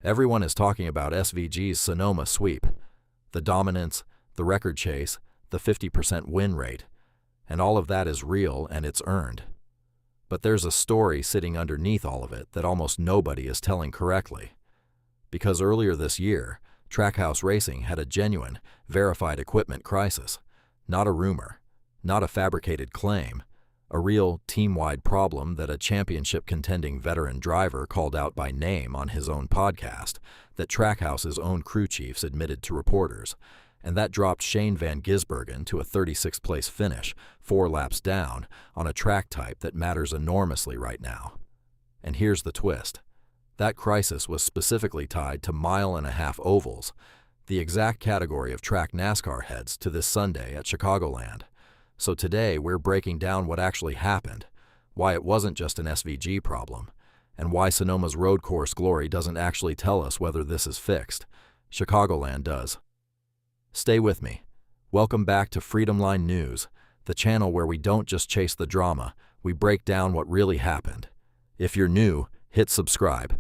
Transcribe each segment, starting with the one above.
Everyone is talking about SVG's Sonoma sweep, the dominance, the record chase, the 50% win rate, and all of that is real and it's earned. But there's a story sitting underneath all of it that almost nobody is telling correctly. Because earlier this year, Trackhouse Racing had a genuine, verified equipment crisis, not a rumor, not a fabricated claim, a real team-wide problem that a championship-contending veteran driver called out by name on his own podcast that Trackhouse's own crew chiefs admitted to reporters, and that dropped Shane Van Gisbergen to a 36th place finish, 4 laps down, on a track type that matters enormously right now. And here's the twist. That crisis was specifically tied to mile-and-a-half ovals, the exact category of track NASCAR heads to this Sunday at Chicagoland. So today we're breaking down what actually happened, why it wasn't just an SVG problem, and why Sonoma's road course glory doesn't actually tell us whether this is fixed. Chicagoland does. Stay with me. Welcome back to Freedom Line News, the channel where we don't just chase the drama, we break down what really happened. If you're new, hit subscribe.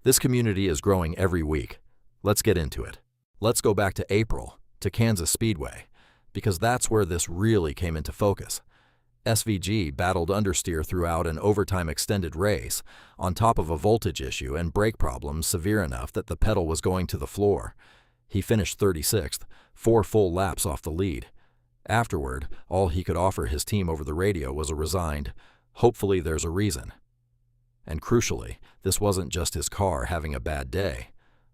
This community is growing every week. Let's get into it. Let's go back to April, to Kansas Speedway, because that's where this really came into focus. SVG battled understeer throughout an overtime extended race, on top of a voltage issue and brake problems severe enough that the pedal was going to the floor. He finished 36th, 4 full laps off the lead. Afterward, all he could offer his team over the radio was a resigned, "Hopefully there's a reason." And crucially, this wasn't just his car having a bad day.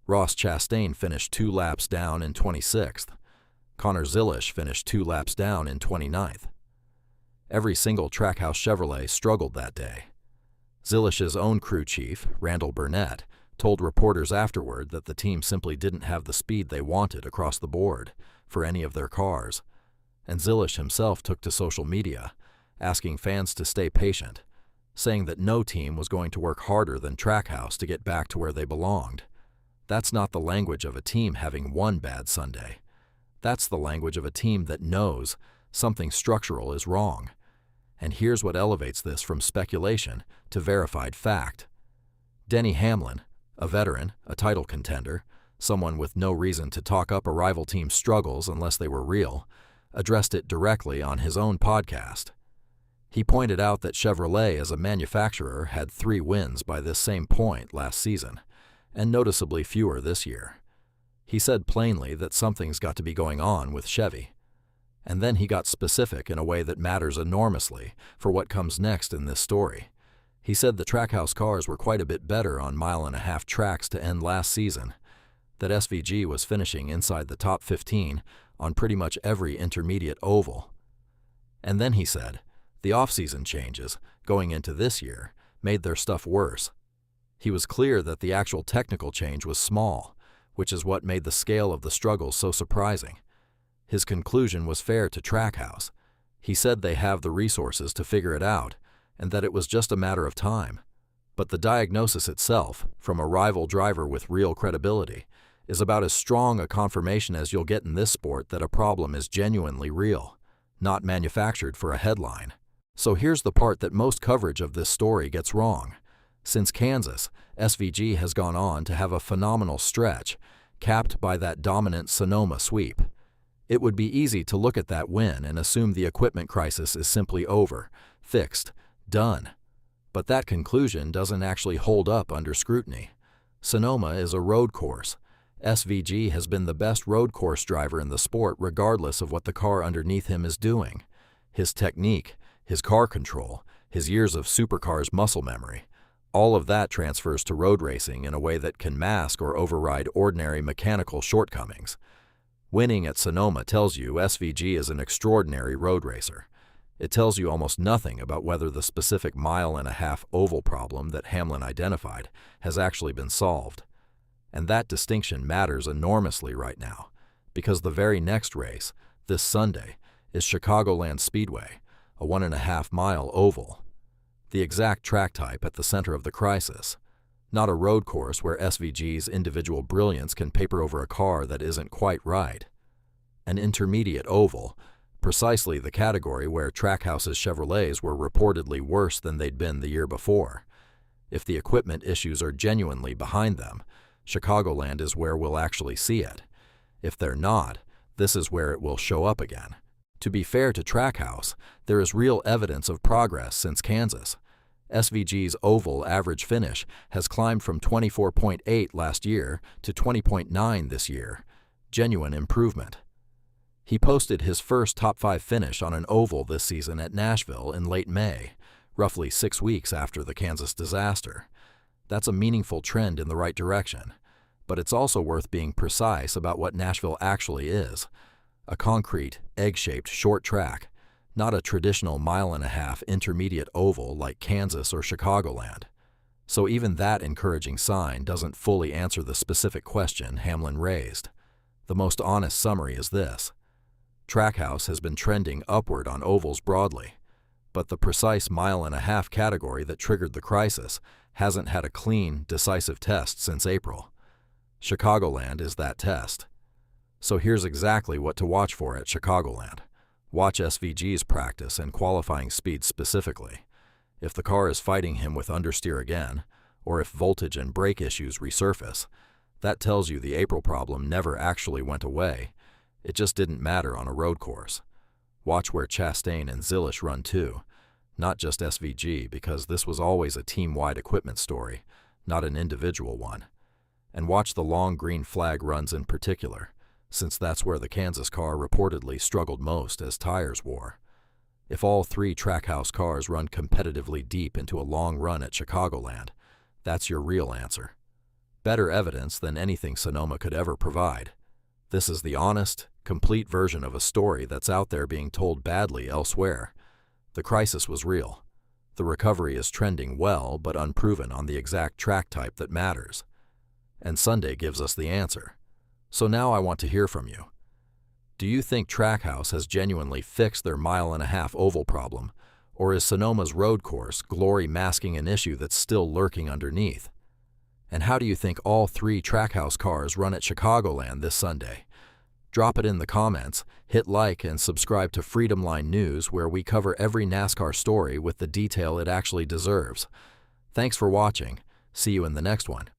Ross Chastain finished 2 laps down in 26th. Connor Zilisch finished 2 laps down in 29th. Every single Trackhouse Chevrolet struggled that day. Zilisch's own crew chief, Randall Burnett, told reporters afterward that the team simply didn't have the speed they wanted across the board for any of their cars. And Zilisch himself took to social media, asking fans to stay patient, saying that no team was going to work harder than Trackhouse to get back to where they belonged. That's not the language of a team having one bad Sunday. That's the language of a team that knows something structural is wrong. And here's what elevates this from speculation to verified fact. Denny Hamlin, a veteran, a title contender, someone with no reason to talk up a rival team's struggles unless they were real, addressed it directly on his own podcast. He pointed out that Chevrolet as a manufacturer had 3 wins by this same point last season, and noticeably fewer this year. He said plainly that something's got to be going on with Chevy. And then he got specific in a way that matters enormously for what comes next in this story. He said the Trackhouse cars were quite a bit better on mile-and-a-half tracks to end last season, that SVG was finishing inside the top 15 on pretty much every intermediate oval. And then he said, the off-season changes, going into this year, made their stuff worse. He was clear that the actual technical change was small, which is what made the scale of the struggles so surprising. His conclusion was fair to Trackhouse. He said they have the resources to figure it out, and that it was just a matter of time. But the diagnosis itself, from a rival driver with real credibility, is about as strong a confirmation as you'll get in this sport that a problem is genuinely real, not manufactured for a headline. So here's the part that most coverage of this story gets wrong. Since Kansas, SVG has gone on to have a phenomenal stretch, capped by that dominant Sonoma sweep. It would be easy to look at that win and assume the equipment crisis is simply over, fixed, done. But that conclusion doesn't actually hold up under scrutiny. Sonoma is a road course. SVG has been the best road course driver in the sport regardless of what the car underneath him is doing. His technique, his car control, his years of supercars muscle memory, all of that transfers to road racing in a way that can mask or override ordinary mechanical shortcomings. Winning at Sonoma tells you SVG is an extraordinary road racer. It tells you almost nothing about whether the specific mile-and-a-half oval problem that Hamlin identified has actually been solved. And that distinction matters enormously right now, because the very next race, this Sunday, is Chicagoland Speedway, a 1.5-mile oval. The exact track type at the center of the crisis. Not a road course where SVG's individual brilliance can paper over a car that isn't quite right. An intermediate oval, precisely the category where Trackhouse's Chevrolets were reportedly worse than they'd been the year before. If the equipment issues are genuinely behind them, Chicagoland is where we'll actually see it. If they're not, this is where it will show up again. To be fair to Trackhouse, there is real evidence of progress since Kansas. SVG's oval average finish has climbed from 24.8 last year to 20.9 this year. Genuine improvement. He posted his first top 5 finish on an oval this season at Nashville in late May, roughly 6 weeks after the Kansas disaster. That's a meaningful trend in the right direction, but it's also worth being precise about what Nashville actually is. A concrete, egg-shaped short track, not a traditional mile-and-a-half intermediate oval like Kansas or Chicagoland. So even that encouraging sign doesn't fully answer the specific question Hamlin raised. The most honest summary is this. Trackhouse has been trending upward on ovals broadly, but the precise mile-and-a-half category that triggered the crisis hasn't had a clean, decisive test since April. Chicagoland is that test. So here's exactly what to watch for at Chicagoland. Watch SVG's practice and qualifying speed specifically. If the car is fighting him with understeer again, or if voltage and brake issues resurface, that tells you the April problem never actually went away. It just didn't matter on a road course. Watch where Chastain and Zilisch run too, not just SVG, because this was always a team-wide equipment story, not an individual one. And watch the long green flag runs in particular, since that's where the Kansas car reportedly struggled most as tires wore. If all 3 Trackhouse cars run competitively deep into a long run at Chicagoland, that's your real answer. Better evidence than anything Sonoma could ever provide. This is the honest, complete version of a story that's out there being told badly elsewhere. The crisis was real. The recovery is trending well but unproven on the exact track type that matters. And Sunday gives us the answer. So now I want to hear from you. Do you think Trackhouse has genuinely fixed their mile-and-a-half oval problem, or is Sonoma's road course glory masking an issue that's still lurking underneath? And how do you think all 3 Trackhouse cars run at Chicagoland this Sunday? Drop it in the comments, hit like, and subscribe to Freedom Line News, where we cover every NASCAR story with the detail it actually deserves. Thanks for watching. See you in the next one.